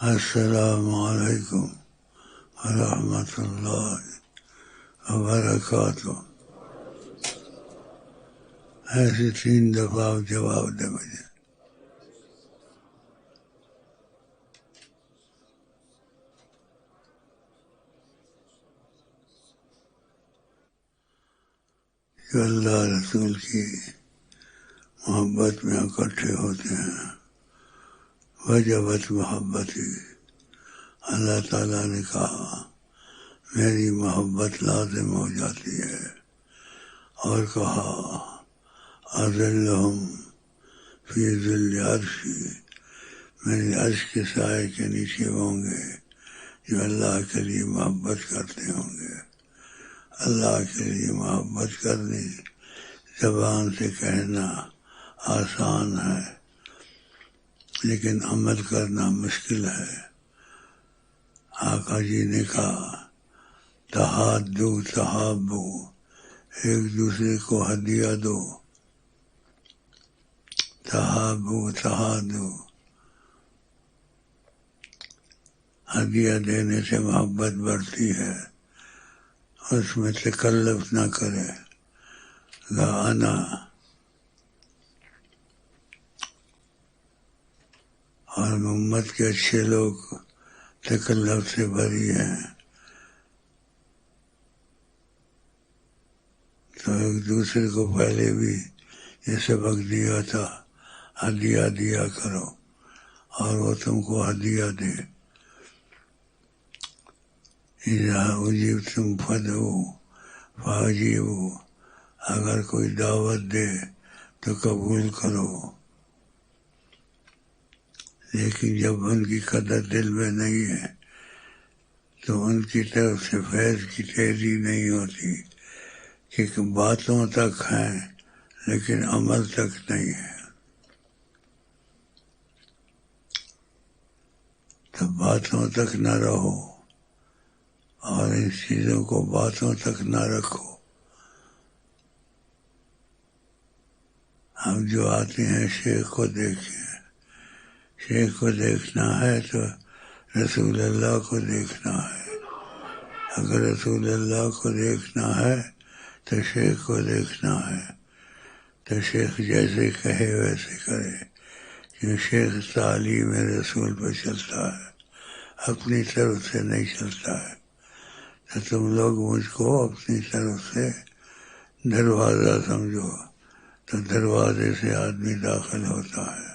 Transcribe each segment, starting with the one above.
السلام علیکم ورحمۃ اللہ وبرکاتہ. ایسے 3 دفعہ جواب دے مجھے. جو اللہ رسول کی محبت میں اکٹھے ہوتے ہیں وجبت محبتی. اللہ تعالیٰ نے کہا میری محبت لازم ہو جاتی ہے، اور کہا اذلہم فی ظل عرشی، میری عرش کے سائے کے نیچے ہوں گے جو اللہ کے لیے محبت کرتے ہوں گے. اللہ کے لیے محبت کرنی زبان سے کہنا آسان ہے، لیکن عمل کرنا مشکل ہے. آقا جی نے کہا تحادو تحابو، ایک دوسرے کو ہدیہ دو. تحابو تحادو، ہدیہ دینے سے محبت بڑھتی ہے. اس میں تکلف نہ کرے گا. انا اور امت کے اچھے لوگ تکلف سے بری ہیں، تو ایک دوسرے کو پہلے بھی یہ سبق دیا تھا ہدیہ دیا کرو، اور وہ تم کو ہدیہ دے. اذا اجیبتم فدعوا فاجیبوا، اگر کوئی دعوت دے تو قبول کرو. لیکن جب ان کی قدر دل میں نہیں ہے تو ان کی طرف سے فیض کی تیزی نہیں ہوتی، کہ باتوں تک ہیں لیکن عمل تک نہیں ہے. تو باتوں تک نہ رہو اور ان چیزوں کو باتوں تک نہ رکھو. ہم جو آتے ہیں شیخ کو دیکھیں، شیخ کو دیکھنا ہے تو رسول اللہ کو دیکھنا ہے. اگر رسول اللہ کو دیکھنا ہے تو شیخ کو دیکھنا ہے. تو شیخ جیسے کہے ویسے کرے، کیوں شیخ تعلیم رسول پہ چلتا ہے، اپنی طرف سے نہیں چلتا ہے. تو تم لوگ مجھ کو اپنی طرف سے دروازہ سمجھو، تو دروازے سے آدمی داخل ہوتا ہے.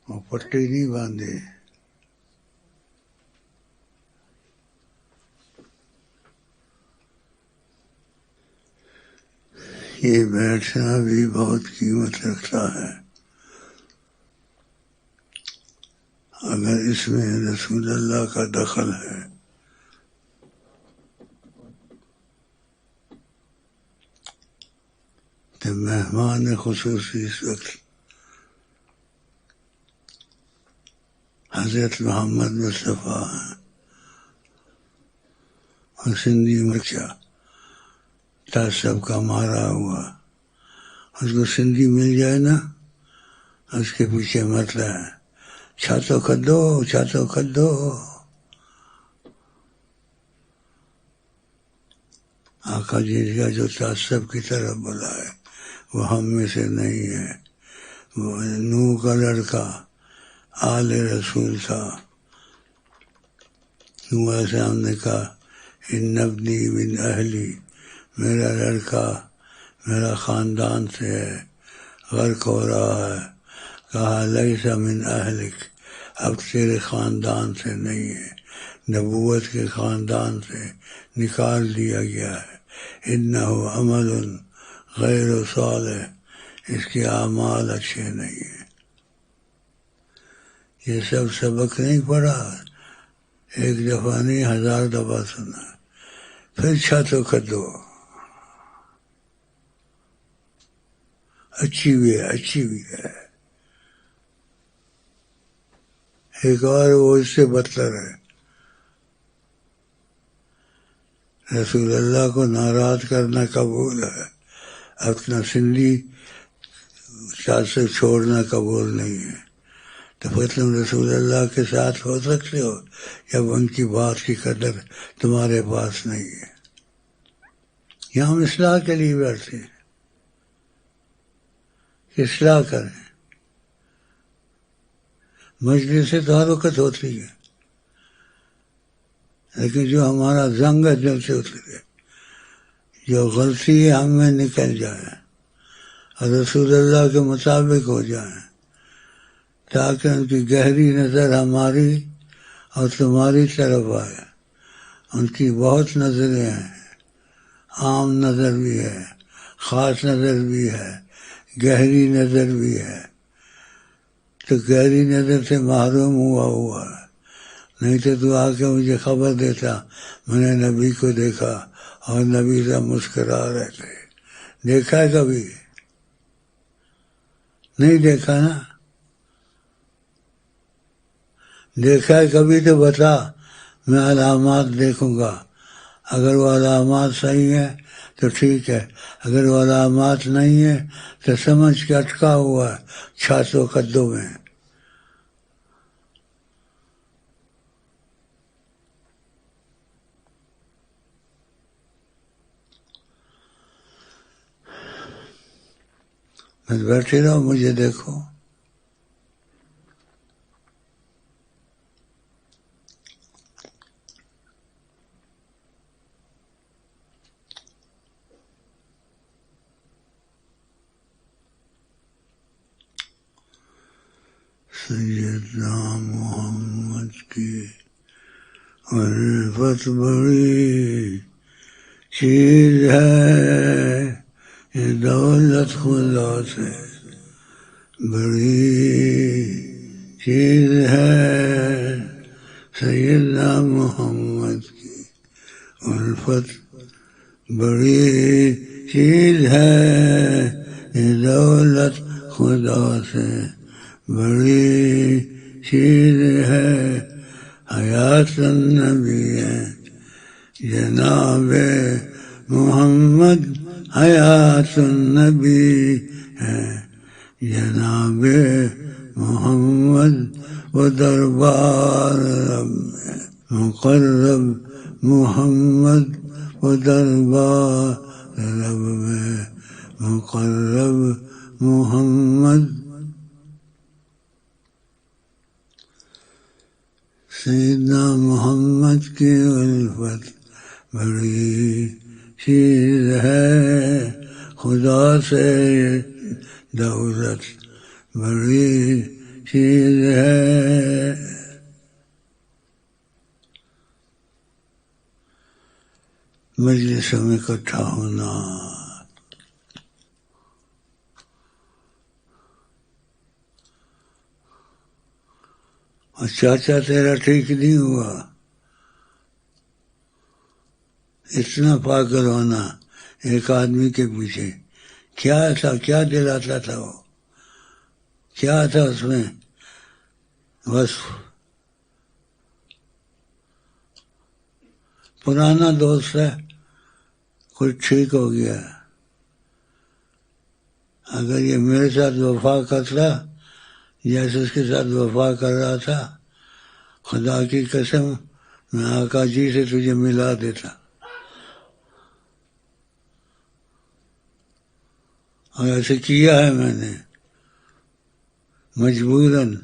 وہ پٹی نہیں باندھے. یہ بیٹھنا بھی بہت قیمت رکھتا ہے. اگر اس میں رسول اللہ کا دخل ہے تو مہمان خصوصی اس وقت حضرت محمد مصطفیٰ ہیں. اور سندھی مرچا تعصب کا مارا ہوا، اس کو سندھی مل جائے نا، اس کے پیچھے مرتا ہے چھاتو کھدو چھاتو کھدو. آقا جی کا جو تعصب کی طرف بولا ہے وہ ہم میں سے نہیں ہے. وہ نوح کا لڑکا آل رسول تھا. نوح علیہ السلام نے کہا ان ابنی من اہلی، میرا لڑکا میرا خاندان سے ہے، غرق ہو رہا ہے. کہا لیس من اہلک، اب تیرے خاندان سے نہیں ہے، نبوت کے خاندان سے نکال دیا گیا ہے. انہ عمل غیر صالح، اس کے اعمال اچھے نہیں ہیں. یہ سب سبق نہیں پڑھا، ایک دفعہ نہیں 1000 دفعہ سنا. پھر چھاتو کھدو، اچھی بھی ہے اچھی بھی ہے. ایک اور وہ اس سے بدتر ہے، رسول اللہ کو ناراض کرنا قبول ہے، اپنا سندھی سے چھوڑنا قبول نہیں ہے۔ تو پھر تم رسول اللہ کے ساتھ ہو سکتے ہو جب ان کی بات کی قدر تمہارے پاس نہیں ہے۔ یہ ہم اصلاح کے لیے بیٹھتے ہیں، اصلاح کریں۔ مجلس سے تو ہر وقت ہوتی ہے، لیکن جو ہمارا زنگ ہے دل سے اترے، جو غلطی ہے ہم میں نکل جائے اور رسول اللہ کے مطابق ہو جائیں، تاکہ ان کی گہری نظر ہماری اور تمہاری طرف آئے۔ ان کی بہت نظریں ہیں، عام نظر بھی ہے، خاص نظر بھی ہے، گہری نظر بھی ہے۔ تو گہری نظر سے محروم ہوا ہے، نہیں تو آ کے مجھے خبر دیتا میں نے نبی کو دیکھا اور نبی سے مسکرا رہے تھے۔ دیکھا ہے کبھی؟ نہیں دیکھا نا؟ دیکھا ہے کبھی تو بتا، میں علامات دیکھوں گا، اگر وہ علامات صحیح ہیں تو ٹھیک ہے، اگر وہ علامات نہیں ہیں تو سمجھ کے اٹکا ہوا ہے چھاتوں قدوں میں۔ بس بیٹھے رہو، مجھے دیکھو۔ سیدنا محمد کی الفت بڑی چیز ہے، یہ دولت خدا سے بڑی چیز ہے۔ سیدنا محمد کی الفت بڑی چیز ہے، یہ دولت خدا سے بڑی چیز ہے۔ حیات النبی ہے جناب محمد، حیات النبی ہے جناب محمد، وہ دربار رب میں مقرب محمد، وہ دربار رب میں مقرب محمد۔ سیدنا محمد کی الفت بڑی چیز ہے، خدا سے دولت بڑی چیز ہے۔ مجلس میں اکٹھا ہونا، اور چاچا تیرا ٹھیک نہیں ہوا، اتنا پاگل ہونا ایک آدمی کے پیچھے، کیا تھا، کیا دلاتا تھا وہ، کیا تھا اس میں بس پرانا دوست ہے، کچھ ٹھیک ہو گیا۔ اگر یہ میرے ساتھ وفا کرتا جیسے اس کے ساتھ وفا کر رہا تھا، خدا کی قسم میں آقا جی سے تجھے ملا دیتا، اور ایسے کیا ہے میں نے مجبوراً۔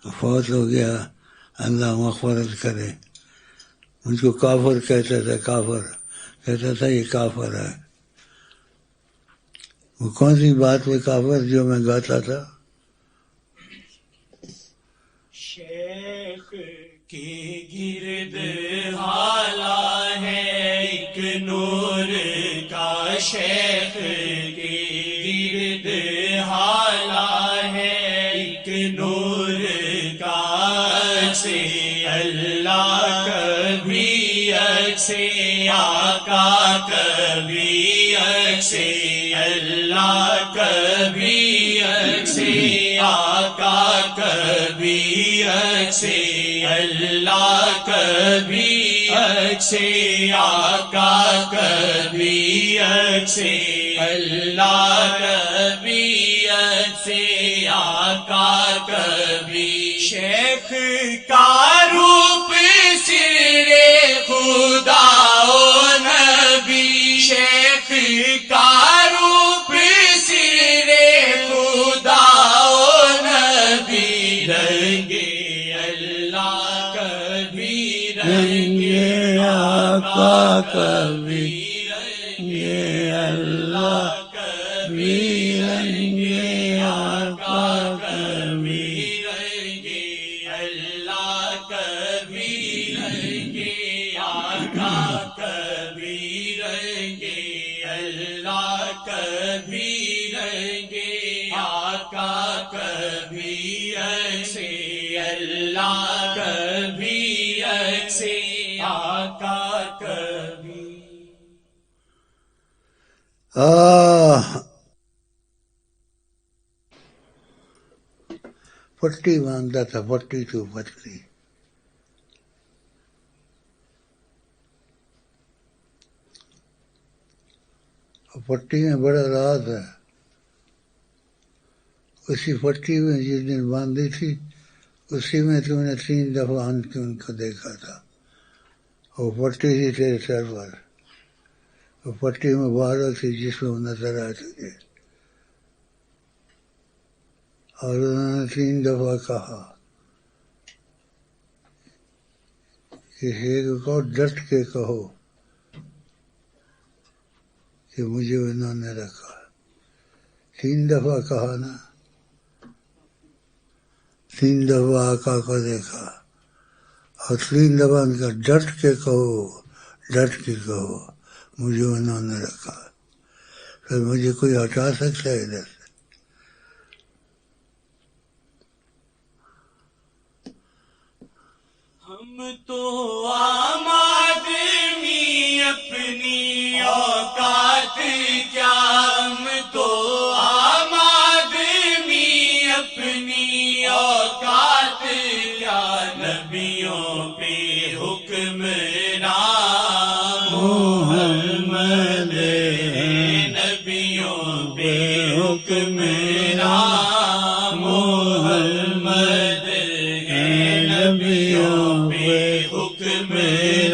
فوت ہو گیا، اللہ مغفرت کرے۔ مجھ کو کافر کہتا تھا، کافر کہتا تھا، یہ کافر ہے۔ وہ کون سی بات میں کافر جو میں گاتا تھا؟ شیخ کے گرد حالا ہے ایک نور کا، شیخ کے گرد حالا ہے ایک نور کا، سے اللہ کبھی سے آقا کبھی سے اللہ کبھی سے آقا کبھی عکسِ اللہ کبھی عکسِ آقا کبھی عکسِ اللہ کبھی عکسِ آقا کبھی شیخ کا روپ سر خدا و نبی شیخ کا روپ سر خدا و نبی رنگ اللہ کبھی رنگ آقا کبھی رنگ اللہ کبھی رنگ آقا کبھی رنگ اللہ کبھی رنگ آقا کبھی رنگ اللہ کبھی رنگ آقا کبھی عکسِ اللہ کبھی عکسِ آقا کبھی پٹی باندھتا تھا پٹی تو پتلی پٹی میں بڑا راز ہے اسی پٹی میں جس دن باندھی تھی اسی میں تم نے 3 دفعہ ان کو دیکھا تھا وہ پٹی تھی تیرے سر پر وہ پٹی مبارک تھی جس میں وہ نظر آئے تجھے اور انہوں نے 3 دفعہ کہا کسی کو ڈٹ کے کہو کہ مجھے انہوں نے رکھا 3 دفعہ کہا نا 3 دفعہ آقا کو دیکھا اور 3 دفعہ ان کا ڈٹ کے کہو مجھے انہوں نے رکھا پھر مجھے کوئی ہٹا سکتا ہے ادھر سے ہم تو عام آدمی اپنی اوقات کیا ہم تو عام آدمی اپنی اوقات کیا نبیوں پہ حکمران محمد نبیوں پہ حکمران محمد نبیوں پہ حکمران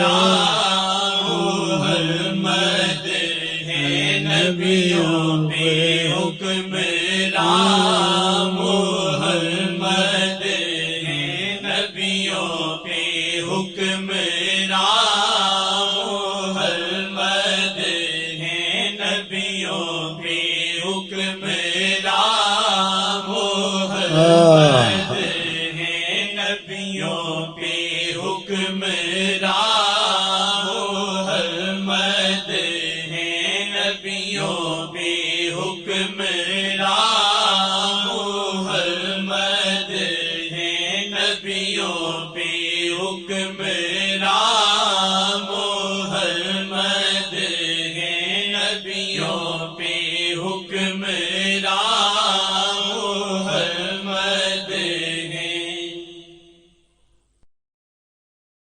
محمد ہے نبیوں پہ حکمران محمد ہے نبیوں پہ حکمران محمد ہے نبیوں پہ حکمران محمد ہے نبیوں پہ حکمران محمد ہے نبیوں پہ حکمران